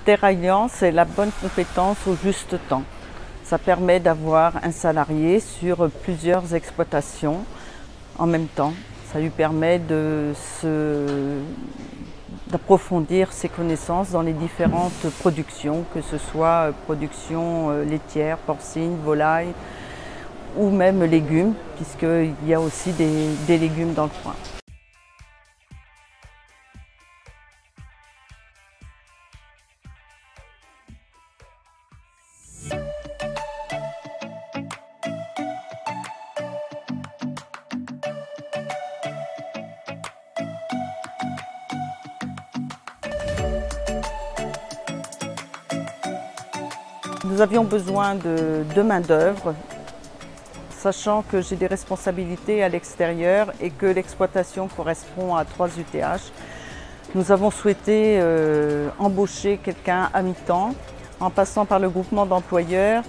Terre Alliance, c'est la bonne compétence au juste temps. Ça permet d'avoir un salarié sur plusieurs exploitations en même temps. Ça lui permet d'approfondir ses connaissances dans les différentes productions, que ce soit production laitière, porcine, volaille ou même légumes, puisqu'il y a aussi des légumes dans le coin. Nous avions besoin de main-d'œuvre, sachant que j'ai des responsabilités à l'extérieur et que l'exploitation correspond à 3 UTH. Nous avons souhaité embaucher quelqu'un à mi-temps. En passant par le groupement d'employeurs,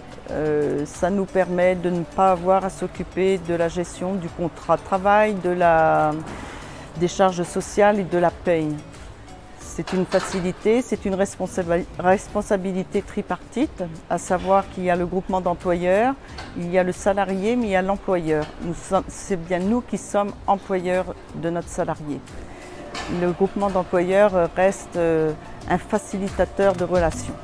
ça nous permet de ne pas avoir à s'occuper de la gestion du contrat de travail, des charges sociales et de la paye. C'est une facilité, c'est une responsabilité tripartite, à savoir qu'il y a le groupement d'employeurs, il y a le salarié, mais il y a l'employeur. C'est bien nous qui sommes employeurs de notre salarié. Le groupement d'employeurs reste un facilitateur de relations.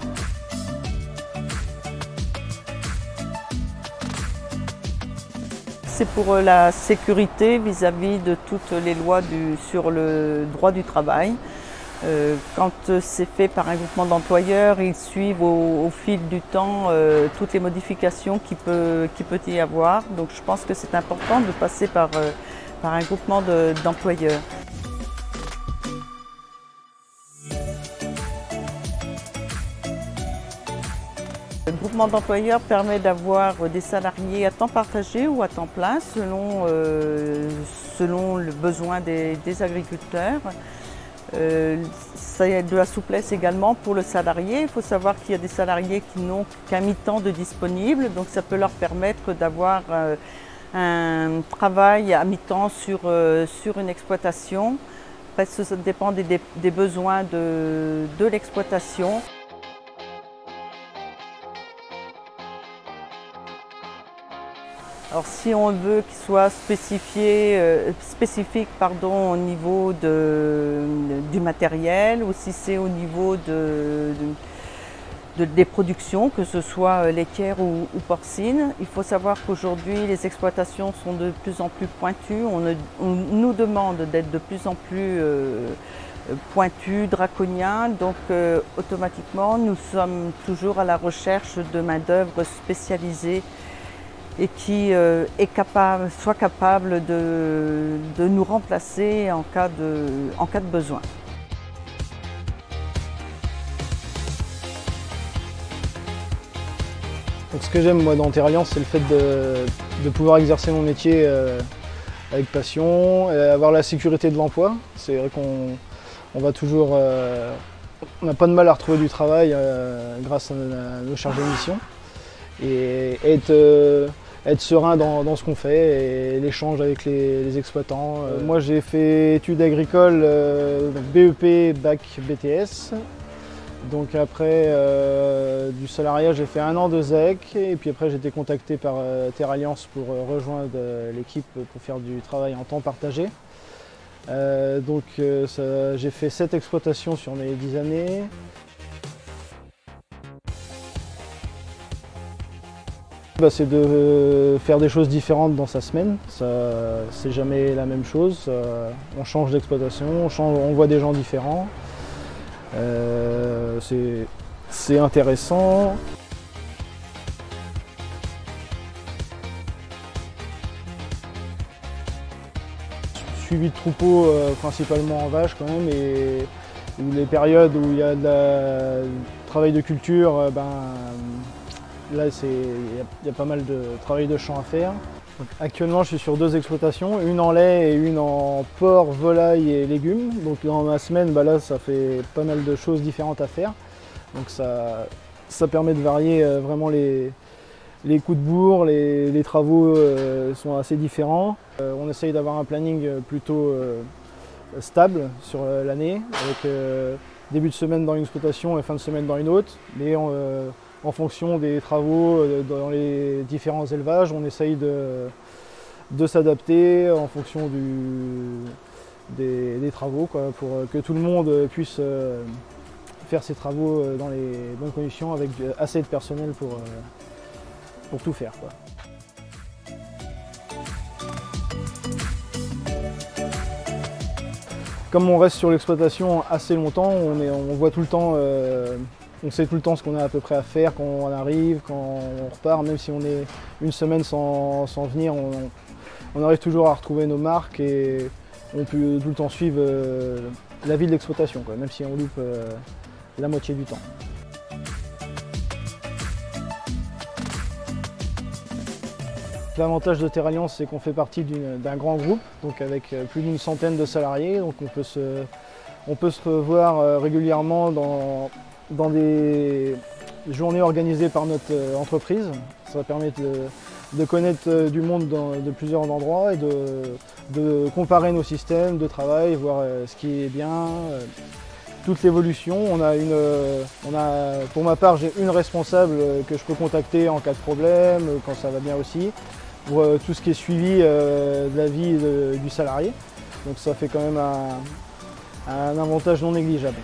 C'est pour la sécurité vis-à-vis de toutes les lois sur le droit du travail. Quand c'est fait par un groupement d'employeurs, ils suivent au fil du temps toutes les modifications qu'il peut y avoir. Donc je pense que c'est important de passer par un groupement d'employeurs. Le groupement d'employeurs permet d'avoir des salariés à temps partagé ou à temps plein selon le besoin des agriculteurs. Ça a de la souplesse également pour le salarié. Il faut savoir qu'il y a des salariés qui n'ont qu'un mi-temps de disponible, donc ça peut leur permettre d'avoir un travail à mi-temps sur une exploitation. Après, ça dépend des besoins de l'exploitation. Alors si on veut qu'il soit spécifique au niveau du matériel, ou si c'est au niveau des productions, que ce soit laitières ou porcines, il faut savoir qu'aujourd'hui les exploitations sont de plus en plus pointues. On nous demande d'être de plus en plus pointus, draconiens, donc automatiquement nous sommes toujours à la recherche de main-d'œuvre spécialisée et qui soit capable de nous remplacer en cas de besoin. Donc ce que j'aime moi dans Terre Alliance, c'est le fait de pouvoir exercer mon métier avec passion, et avoir la sécurité de l'emploi. C'est vrai qu'on va toujours, on n'a pas de mal à retrouver du travail grâce à nos charges de mission. Et être serein dans ce qu'on fait et l'échange avec les exploitants. Moi j'ai fait études agricoles, BEP, bac, BTS. Donc après du salariat, j'ai fait 1 an de ZEC et puis après j'ai été contacté par Terre Alliance pour rejoindre l'équipe pour faire du travail en temps partagé. J'ai fait 7 exploitations sur mes 10 années. C'est de faire des choses différentes dans sa semaine, c'est jamais la même chose, on change d'exploitation, on voit des gens différents, c'est intéressant. Suivi de troupeaux principalement en vache quand même, et les périodes où il y a du travail de culture, là, il y a pas mal de travail de champ à faire. Donc, actuellement, je suis sur 2 exploitations, une en lait et une en porc, volaille et légumes. Donc dans ma semaine, là, ça fait pas mal de choses différentes à faire. Donc ça permet de varier vraiment les coups de bourre, les travaux sont assez différents. On essaye d'avoir un planning plutôt stable sur l'année, avec début de semaine dans une exploitation et fin de semaine dans une autre. Mais en fonction des travaux dans les différents élevages, on essaye de s'adapter en fonction des travaux, quoi, pour que tout le monde puisse faire ses travaux dans les bonnes conditions avec assez de personnel pour tout faire, quoi. Comme on reste sur l'exploitation assez longtemps, on voit tout le temps, on sait tout le temps ce qu'on a à peu près à faire quand on arrive, quand on repart. Même si on est une semaine sans venir, on arrive toujours à retrouver nos marques et on peut tout le temps suivre la vie de l'exploitation, quoi, même si on loupe la moitié du temps. L'avantage de Terralliance, c'est qu'on fait partie d'un grand groupe, donc avec plus d'une centaine de salariés. Donc on peut se revoir régulièrement dans des journées organisées par notre entreprise. Ça permet de connaître du monde de plusieurs endroits et de comparer nos systèmes de travail, voir ce qui est bien, toute l'évolution. Pour ma part, j'ai une responsable que je peux contacter en cas de problème, quand ça va bien aussi, pour tout ce qui est suivi de la vie du salarié. Donc ça fait quand même un avantage non négligeable.